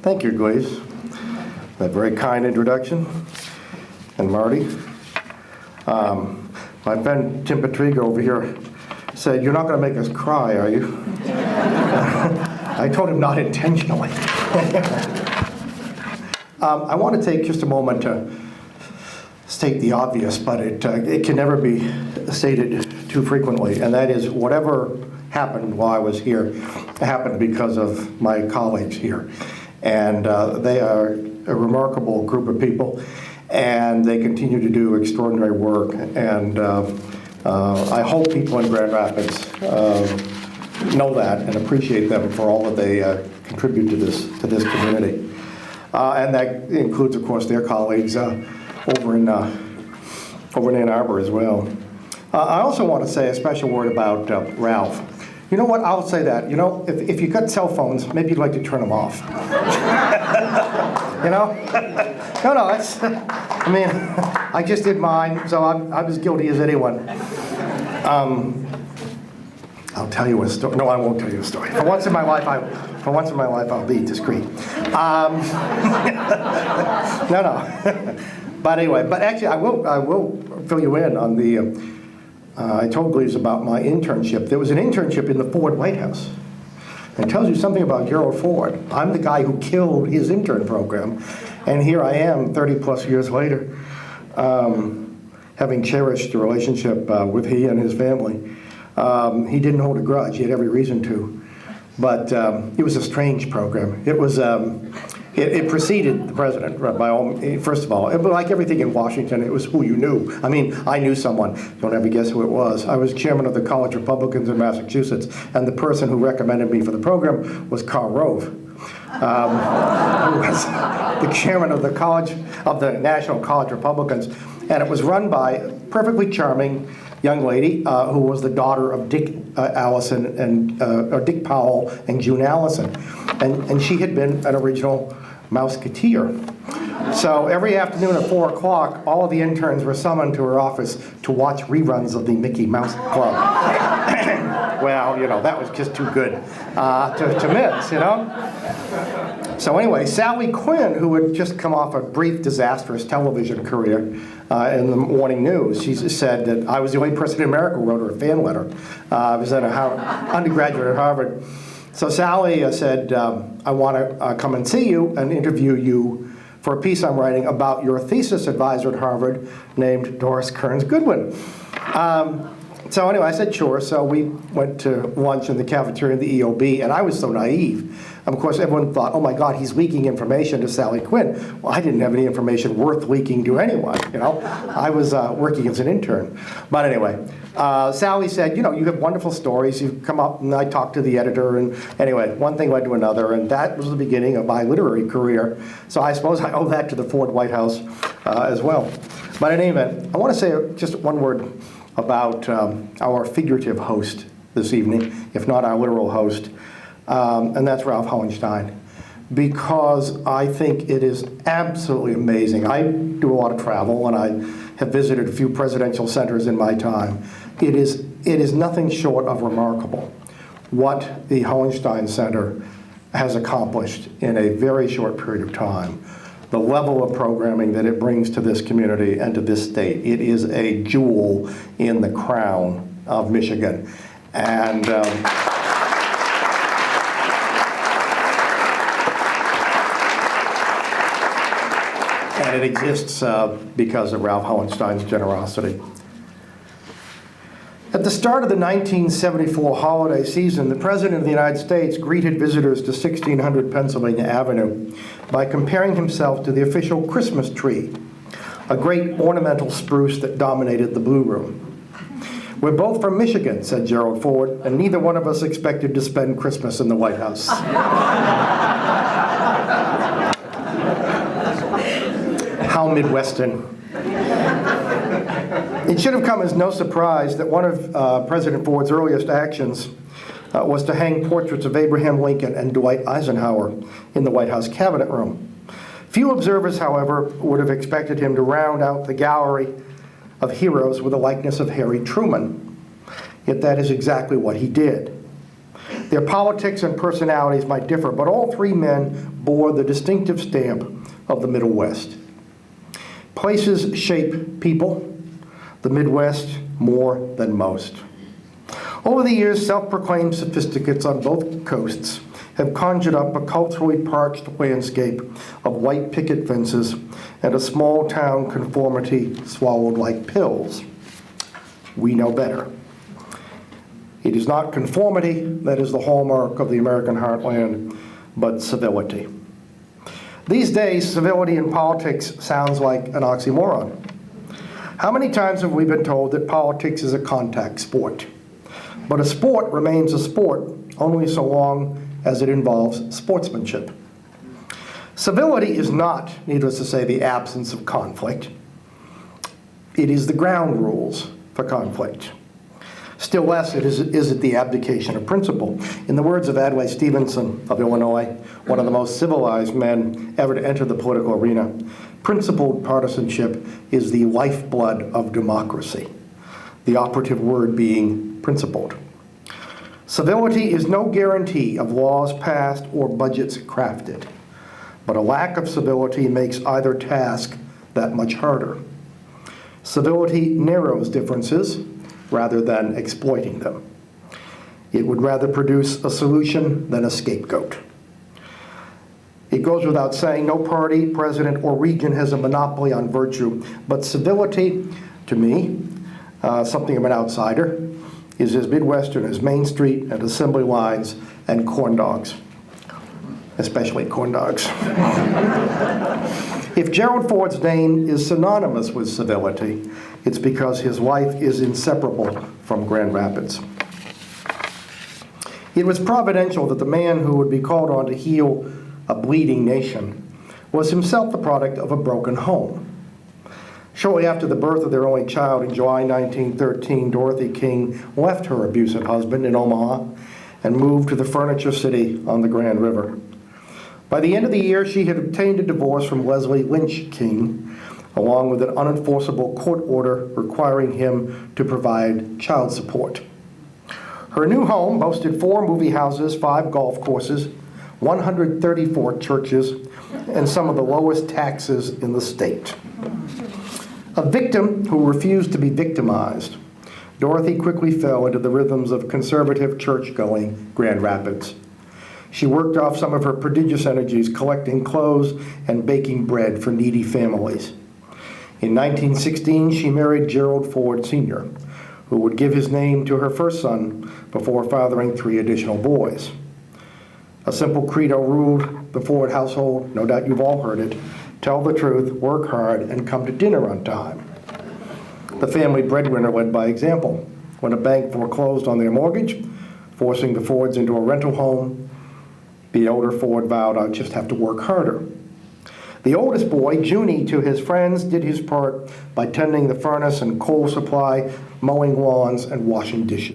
Thank you, Glaze. That very kind introduction. And Marty. My friend Tim Patrigo over here said, "You're not going to make us cry, are you?" I told him not intentionally. I want to take just a moment to state the obvious, but it can never be stated too frequently, and that is whatever happened while I was here happened because of my colleagues here. And they are a remarkable group of people, and they continue to do extraordinary work. And I hope people in Grand Rapids know that and appreciate them for all that they contribute to this community. And that includes, of course, their colleagues over in Ann Arbor as well. I also want to say a special word about Ralph. You know what? I'll say that. You know, if you've got cell phones, maybe you'd like to turn them off. You know? No, that's, I mean, I just did mine, so I'm as guilty as anyone. I'll tell you a story. No, I won't tell you a story. For once in my life, I'll be discreet. No. But anyway, but actually, I will fill you in on the. I told Gleaves about my internship. There was an internship in the Ford White House. It tells you something about Gerald Ford. I'm the guy who killed his intern program, and here I am, 30 plus years later, having cherished the relationship with he and his family. He didn't hold a grudge. He had every reason to. But it was a strange program. It was, it preceded the president, by all, first of all. But like everything in Washington, it was who you knew. I mean, I knew someone. Don't ever guess who it was. I was chairman of the College Republicans in Massachusetts, and the person who recommended me for the program was Karl Rove, who was the chairman of the National College Republicans. And it was run by a perfectly charming young lady who was the daughter of Dick Allison or Dick Powell and June Allison, and she had been an original Mouseketeer. So every afternoon at 4 o'clock, all of the interns were summoned to her office to watch reruns of the Mickey Mouse Club. Well, you know, that was just too good to miss, you know? So anyway, Sally Quinn, who had just come off a brief disastrous television career in the morning news, she said that I was the only person in America who wrote her a fan letter. I was an undergraduate at Harvard. So Sally said, I want to come and see you and interview you for a piece I'm writing about your thesis advisor at Harvard named Doris Kearns Goodwin. So anyway, I said sure. So we went to lunch in the cafeteria in the EOB, and I was so naive. Of course, everyone thought, oh my God, he's leaking information to Sally Quinn. Well, I didn't have any information worth leaking to anyone, you know. I was working as an intern. But anyway, Sally said, you know, you have wonderful stories. You come up, and I talked to the editor, and anyway, one thing led to another, and that was the beginning of my literary career. So I suppose I owe that to the Ford White House as well. But in any event, I want to say just one word about our figurative host this evening, if not our literal host, and that's Ralph Hauenstein, because I think it is absolutely amazing. I do a lot of travel, and I have visited a few presidential centers in my time. It is nothing short of remarkable what the Hauenstein Center has accomplished in a very short period of time. The level of programming that it brings to this community and to this state. It is a jewel in the crown of Michigan. And it exists because of Ralph Hauenstein's generosity. At the start of the 1974 holiday season, the President of the United States greeted visitors to 1600 Pennsylvania Avenue by comparing himself to the official Christmas tree, a great ornamental spruce that dominated the Blue Room. We're both from Michigan, said Gerald Ford, and neither one of us expected to spend Christmas in the White House. How Midwestern. It should have come as no surprise that one of President Ford's earliest actions was to hang portraits of Abraham Lincoln and Dwight Eisenhower in the White House Cabinet Room. Few observers, however, would have expected him to round out the gallery of heroes with a likeness of Harry Truman. Yet that is exactly what he did. Their politics and personalities might differ, but all three men bore the distinctive stamp of the Middle West. Places shape people, the Midwest more than most. Over the years, self-proclaimed sophisticates on both coasts have conjured up a culturally parched landscape of white picket fences and a small-town conformity swallowed like pills. We know better. It is not conformity that is the hallmark of the American heartland, but civility. These days, civility in politics sounds like an oxymoron. How many times have we been told that politics is a contact sport? But a sport remains a sport only so long as it involves sportsmanship. Civility is not, needless to say, the absence of conflict. It is the ground rules for conflict. Still less is it the abdication of principle. In the words of Adlai Stevenson of Illinois, one of the most civilized men ever to enter the political arena, principled partisanship is the lifeblood of democracy, the operative word being principled. Civility is no guarantee of laws passed or budgets crafted, but a lack of civility makes either task that much harder. Civility narrows differences rather than exploiting them. It would rather produce a solution than a scapegoat. It goes without saying, no party, president, or region has a monopoly on virtue, but civility, to me, something of an outsider, is as Midwestern as Main Street and assembly lines and corn dogs, especially corn dogs. If Gerald Ford's name is synonymous with civility, it's because his life is inseparable from Grand Rapids. It was providential that the man who would be called on to heal a bleeding nation was himself the product of a broken home. Shortly after the birth of their only child in July 1913, Dorothy King left her abusive husband in Omaha and moved to the Furniture City on the Grand River. By the end of the year, she had obtained a divorce from Leslie Lynch King, along with an unenforceable court order requiring him to provide child support. Her new home boasted 4 movie houses, 5 golf courses, 134 churches, and some of the lowest taxes in the state. A victim who refused to be victimized, Dorothy quickly fell into the rhythms of conservative church-going Grand Rapids. She worked off some of her prodigious energies collecting clothes and baking bread for needy families. In 1916, she married Gerald Ford Sr., who would give his name to her first son before fathering 3 additional boys. A simple credo ruled the Ford household. No doubt you've all heard it. Tell the truth, work hard, and come to dinner on time. The family breadwinner led by example. When a bank foreclosed on their mortgage, forcing the Fords into a rental home, the older Ford vowed, "I'll just have to work harder." The oldest boy, Junie, to his friends, did his part by tending the furnace and coal supply, mowing lawns, and washing dishes.